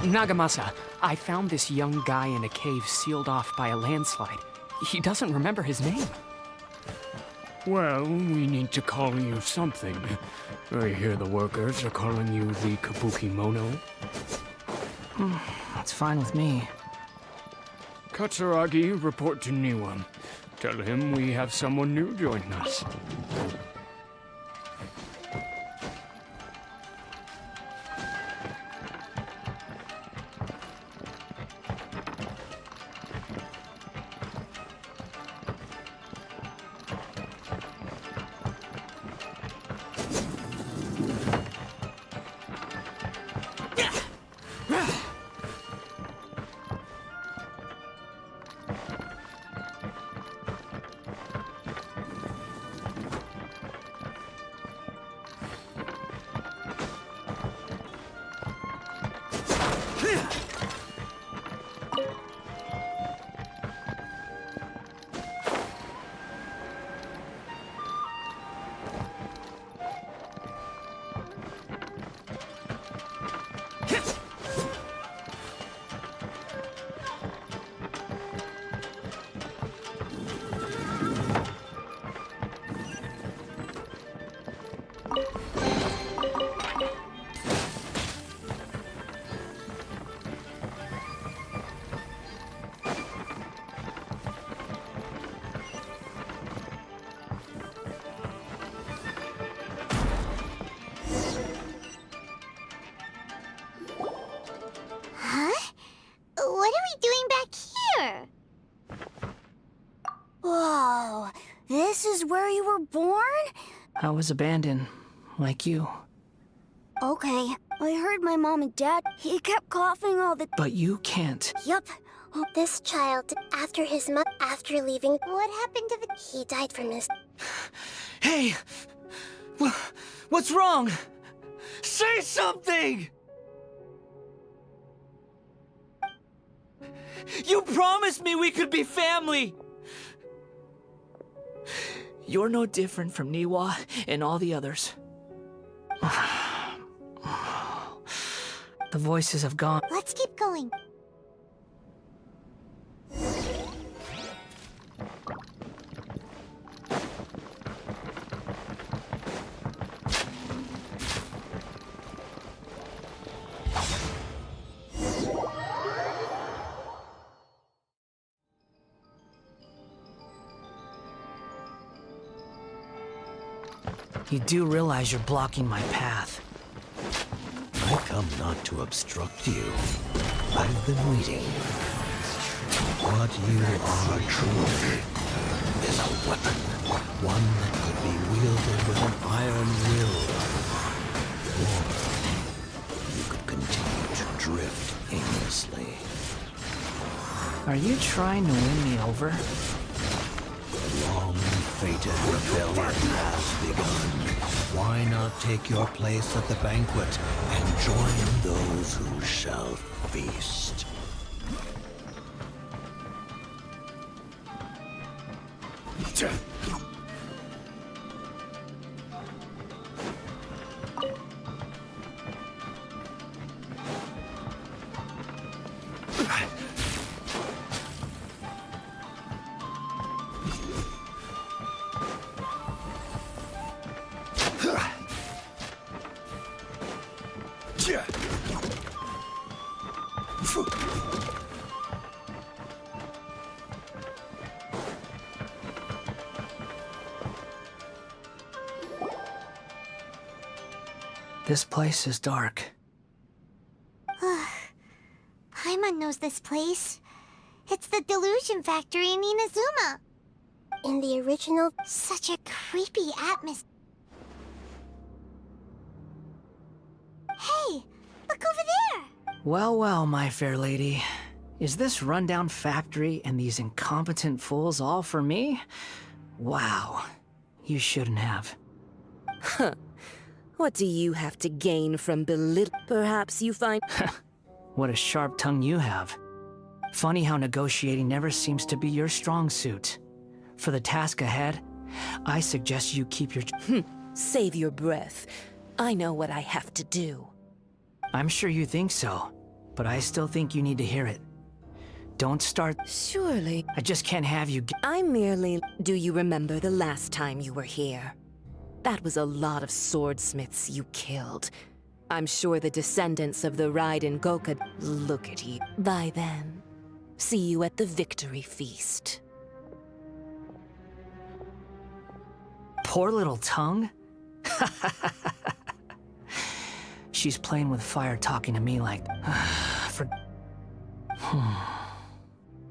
Nagamasa, I found this young guy in a cave sealed off by a landslide. He doesn't remember his name. Well, we need to call you something. I hear the workers are calling you the Kabukimono. That's fine with me. Katsuragi, report to Niwa. Tell him we have someone new joining us. This is where you were born? I was abandoned, like you. Okay, I heard my mom and dad. He kept coughing all the... But you can't. Yup. This child, after leaving, what happened to the... He died from his... Hey! What's wrong? Say something! You promised me we could be family! You're no different from Niwa and all the others. The voices have gone. Let's keep going. You do realize you're blocking my path. I come not to obstruct you. I've been waiting. What you are truly is a weapon. One that could be wielded with an iron will. Or you could continue to drift aimlessly. Are you trying to win me over? The long-fated rebellion has begun. Why not take your place at the banquet and join those who shall feast? This place is dark. Paimon knows this place. It's the Delusion Factory in Inazuma. In the original, such a creepy atmosphere. Hey, look over there! Well, well, my fair lady. Is this rundown factory and these incompetent fools all for me? Wow. You shouldn't have. Huh. What do you have to gain from Perhaps you find... What a sharp tongue you have. Funny how negotiating never seems to be your strong suit. For the task ahead, I suggest you keep your... Save your breath. I know what I have to do. I'm sure you think so, but I still think you need to hear it. Don't start... Surely. I just can't have you Do you remember the last time you were here? That was a lot of swordsmiths you killed. I'm sure the descendants of the Raiden Goka look at you. By then, see you at the victory feast. Poor little tongue? She's playing with fire talking to me like...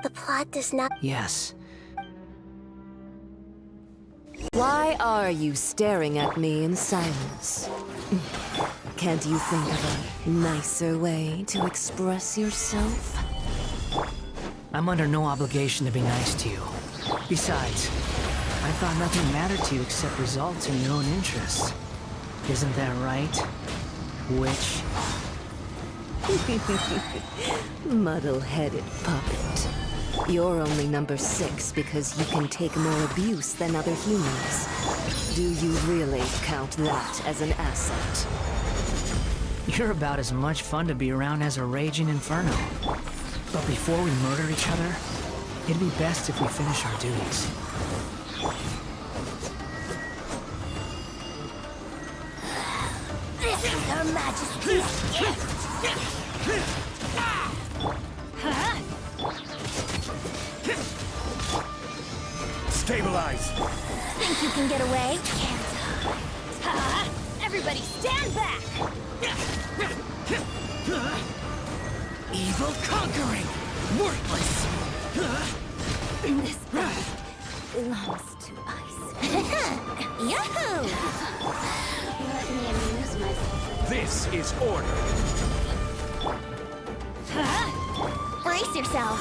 The plot does not... Yes. Why are you staring at me in silence? Can't you think of a nicer way to express yourself? I'm under no obligation to be nice to you. Besides, I thought nothing mattered to you except results in your own interests. Isn't that right, witch? Muddle-headed puppet. You're only number 6 because you can take more abuse than other humans. Do you really count that as an asset? You're about as much fun to be around as a raging inferno. But before we murder each other, it'd be best if we finish our duties. This is Her Majesty's gift! Stabilize! Think you can get away? Everybody stand back! Evil conquering! Worthless! This belongs to us. Yahoo! Let me amuse myself. This is order! Brace yourself.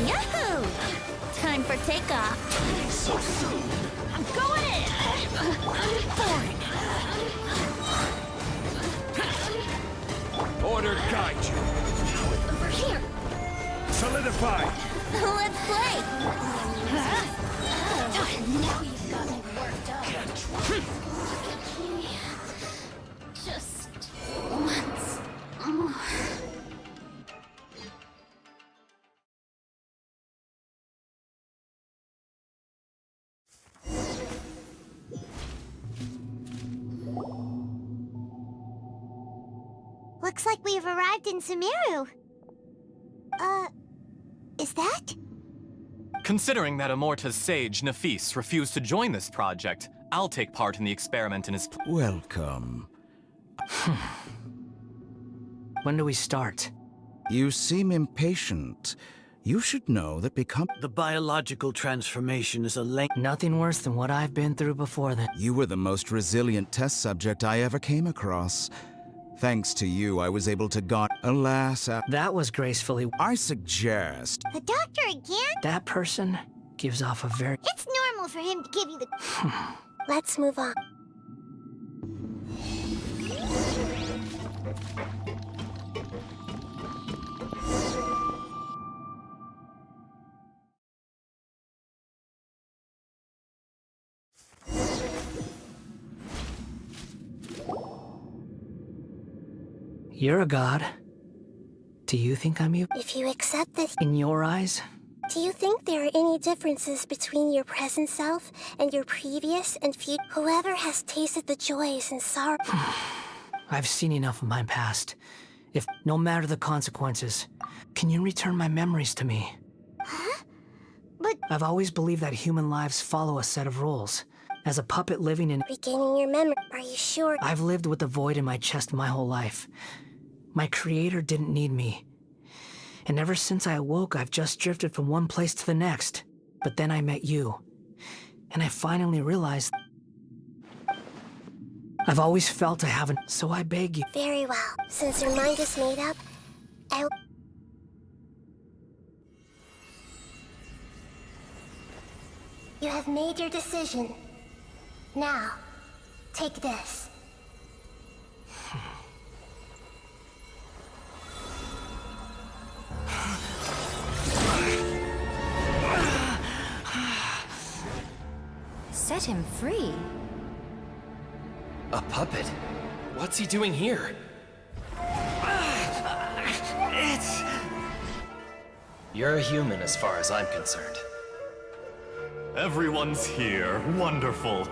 Yahoo! Time for takeoff. So soon! I'm going in! Boring. Order guide you! Over here! Solidify! Let's play! Now you've got me worked up. Just once more. Looks like we've arrived in Sumeru. Is that? Considering that Amorta's sage, Nafis, refused to join this project, I'll take part in the experiment in his Welcome. When do we start? You seem impatient. You should know that The biological transformation is a Nothing worse than what I've been through before then. You were the most resilient test subject I ever came across. Thanks to you, I was able to Alas, That was gracefully... I suggest... The doctor again? That person gives off a very... It's normal for him to give you the... Let's move on. You're a god. Do you think I'm you? If you accept that... In your eyes? Do you think there are any differences between your present self and your previous and future? Whoever has tasted the joys and sorrow... I've seen enough of my past. If, no matter the consequences, can you return my memories to me? Huh? I've always believed that human lives follow a set of rules. As a puppet living in... Regaining your memory. Are you sure? I've lived with the void in my chest my whole life. My creator didn't need me. And ever since I awoke, I've just drifted from one place to the next. But then I met you. And I finally realized... I've always felt I haven't... So I beg you... Very well. Since your mind is made up, You have made your decision. Now, take this. Set him free. A puppet? What's he doing here? You're a human as far as I'm concerned. Everyone's here. Wonderful.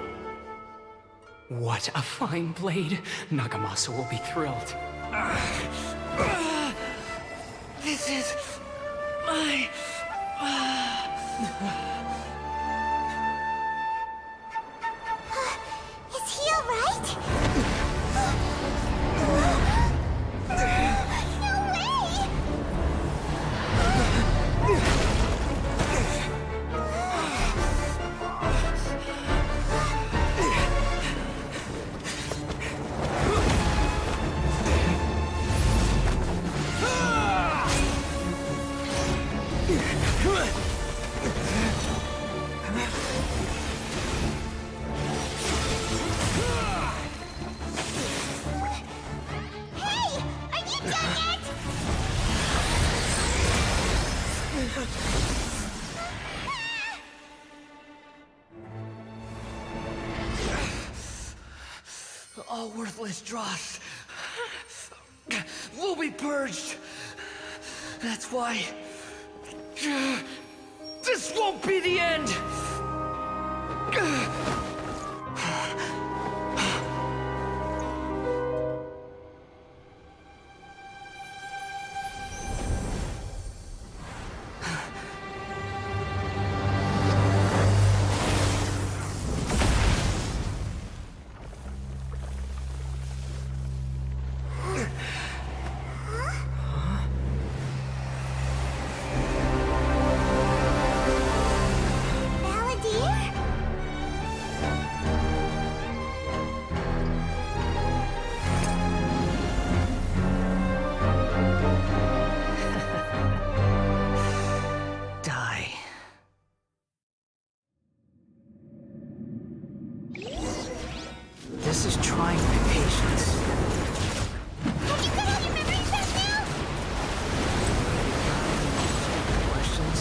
What a fine blade. Nagamasa will be thrilled. This is... my... Is he alright? No way! Hey! Are you done yet? All worthless dross will be purged. That's why... this won't be the end! Balladeer? Die. This is trying my patience. Have you got all your memories back now? Questions?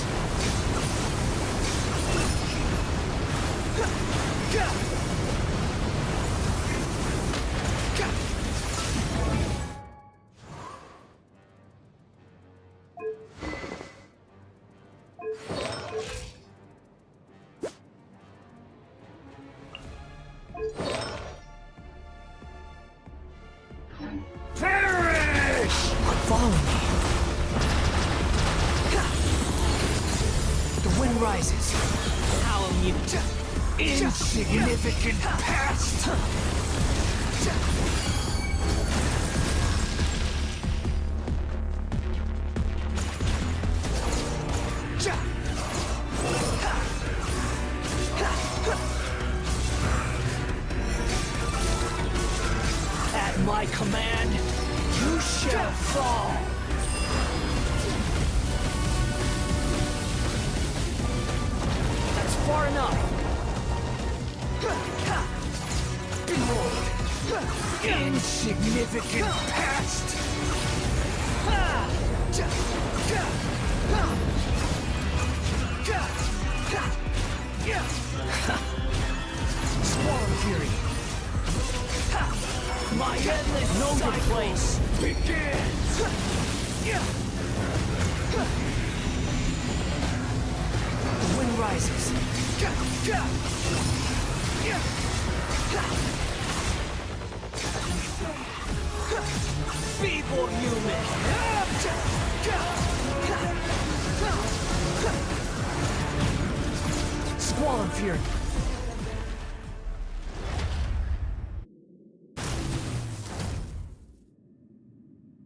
Follow me. The wind rises. How amused. Insignificant past. At my command, you shall fall. That's far enough. Behold, insignificant past. Swallow fury. My endless know your place begins. The wind rises. Feeble human. wall of fury.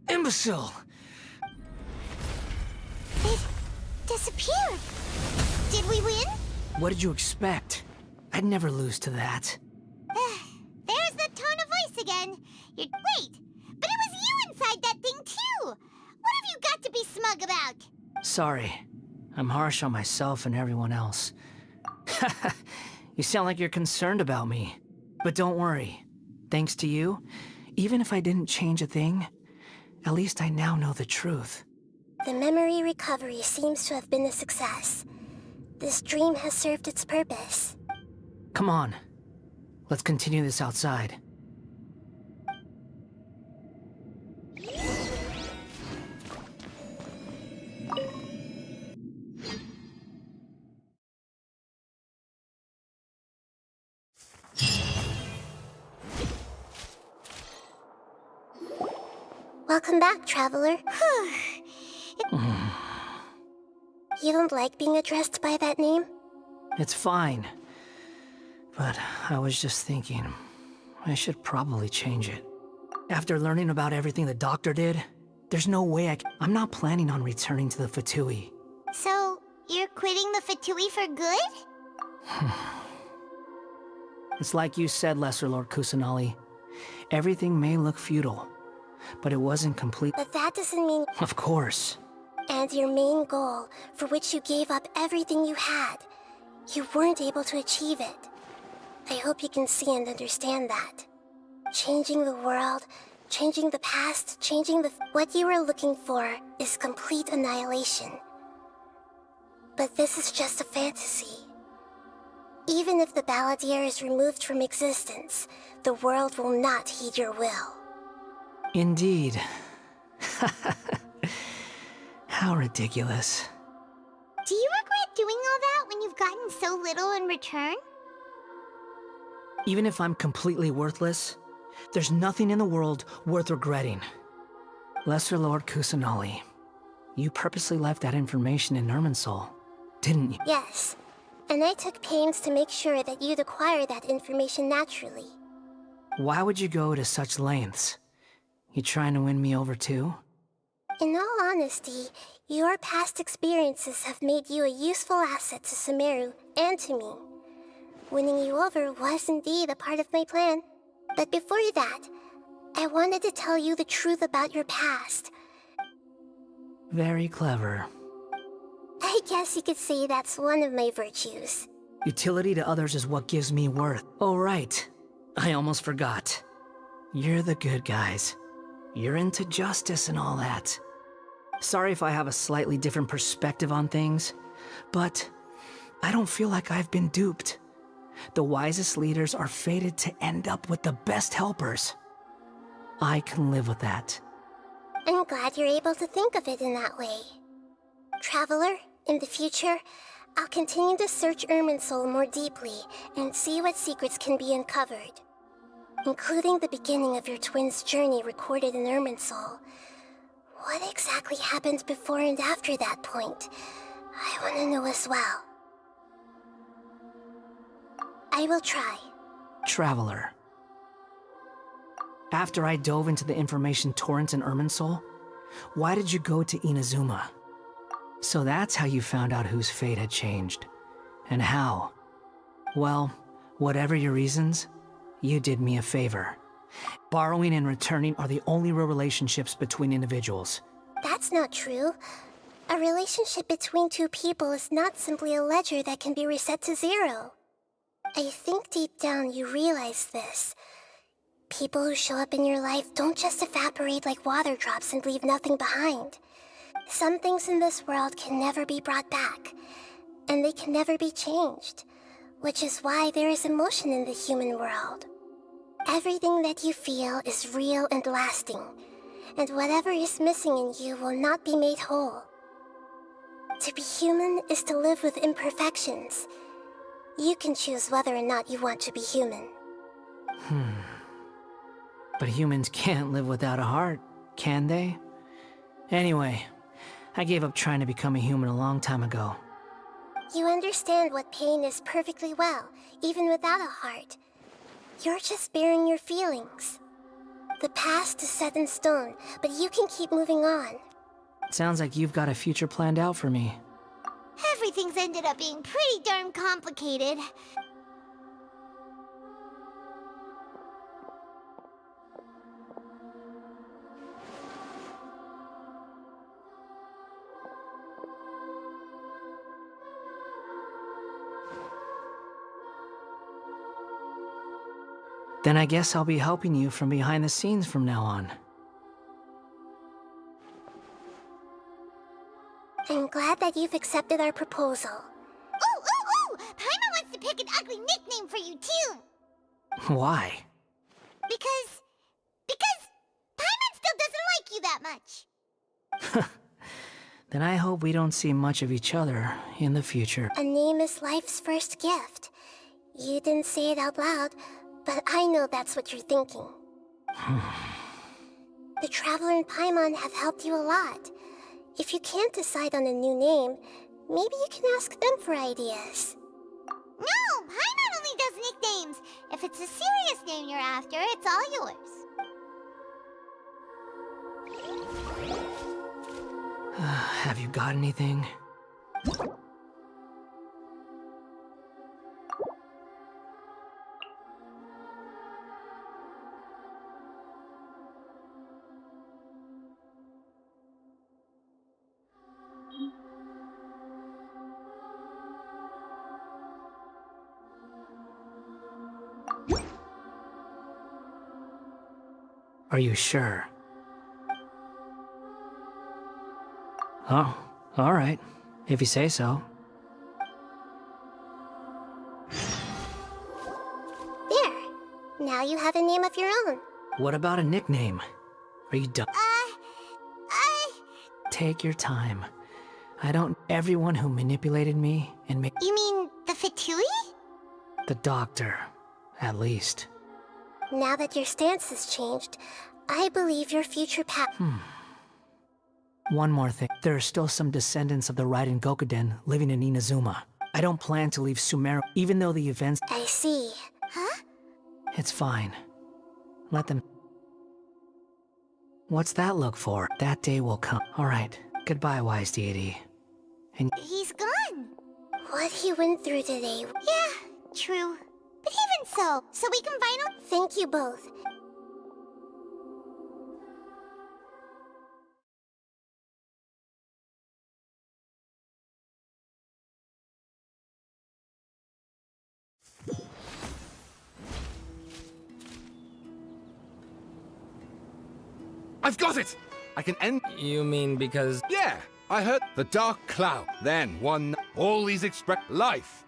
Imbecile! It disappeared. Did we win? What did you expect? I'd never lose to that. There's the tone of voice again. Wait, but it was you inside that thing too. What have you got to be smug about? Sorry. I'm harsh on myself and everyone else. You sound like you're concerned about me. But don't worry. Thanks to you, even if I didn't change a thing, at least I now know the truth. The memory recovery seems to have been a success. This dream has served its purpose. Come on. Let's continue this outside. Welcome back, traveler. You don't like being addressed by that name? It's fine. But I was just thinking, I should probably change it. After learning about everything the doctor did, there's no way I'm not planning on returning to the Fatui. So, you're quitting the Fatui for good? It's like you said, Lesser Lord Kusanali. Everything may look futile, but it wasn't complete. But that doesn't mean... Of course. And your main goal, for which you gave up everything you had, you weren't able to achieve it. I hope you can see and understand that. Changing the world, changing the past, what you were looking for is complete annihilation. But this is just a fantasy. Even if the Balladeer is removed from existence, the world will not heed your will. Indeed. How ridiculous. Do you regret doing all that when you've gotten so little in return? Even if I'm completely worthless, there's nothing in the world worth regretting. Lesser Lord Kusanali, you purposely left that information in Irminsul, didn't you? Yes, and I took pains to make sure that you'd acquire that information naturally. Why would you go to such lengths? You trying to win me over too? In all honesty, your past experiences have made you a useful asset to Sumeru and to me. Winning you over was indeed a part of my plan. But before that, I wanted to tell you the truth about your past. Very clever. I guess you could say that's one of my virtues. Utility to others is what gives me worth. Oh right, I almost forgot. You're the good guys. You're into justice and all that. Sorry if I have a slightly different perspective on things, but I don't feel like I've been duped. The wisest leaders are fated to end up with the best helpers. I can live with that. I'm glad you're able to think of it in that way. Traveler, in the future, I'll continue to search Irminsul more deeply and see what secrets can be uncovered. Including the beginning of your twins' journey recorded in Irminsul. What exactly happened before and after that point? I want to know as well. I will try. Traveler. After I dove into the information torrents in Irminsul, why did you go to Inazuma? So that's how you found out whose fate had changed. And how. Well, whatever your reasons, you did me a favor. Borrowing and returning are the only real relationships between individuals. That's not true. A relationship between two people is not simply a ledger that can be reset to zero. I think deep down you realize this. People who show up in your life don't just evaporate like water drops and leave nothing behind. Some things in this world can never be brought back, and they can never be changed, which is why there is emotion in the human world. Everything that you feel is real and lasting, and whatever is missing in you will not be made whole. To be human is to live with imperfections. You can choose whether or not you want to be human. But humans can't live without a heart, can they? Anyway, I gave up trying to become a human a long time ago. You understand what pain is perfectly well, even without a heart. You're just bearing your feelings. The past is set in stone, but you can keep moving on. Sounds like you've got a future planned out for me. Everything's ended up being pretty darn complicated. Then I guess I'll be helping you from behind the scenes from now on. I'm glad that you've accepted our proposal. Ooh! Paimon wants to pick an ugly nickname for you, too! Why? Because Paimon still doesn't like you that much. Then I hope we don't see much of each other in the future. A name is life's first gift. You didn't say it out loud, but I know that's what you're thinking. The Traveler and Paimon have helped you a lot. If you can't decide on a new name, maybe you can ask them for ideas. No! Paimon only does nicknames! If it's a serious name you're after, it's all yours. Have you got anything? Are you sure? Oh, all right. If you say so. There. Now you have a name of your own. What about a nickname? Are you done? Take your time. I don't... Everyone who manipulated me and made... You mean the Fatui? The doctor, at least. Now that your stance has changed, I believe your future path... One more thing. There are still some descendants of the Raiden Gokuden living in Inazuma. I don't plan to leave Sumeru, even though the events... I see. Huh? It's fine. Let them... What's that look for? That day will come. Alright. Goodbye, wise deity. And... He's gone. What he went through today... Yeah, true. But even so we can finally... Thank you both. I've got it! I can end... You mean because... Yeah! I heard the Dark Cloud. Then, all these express life.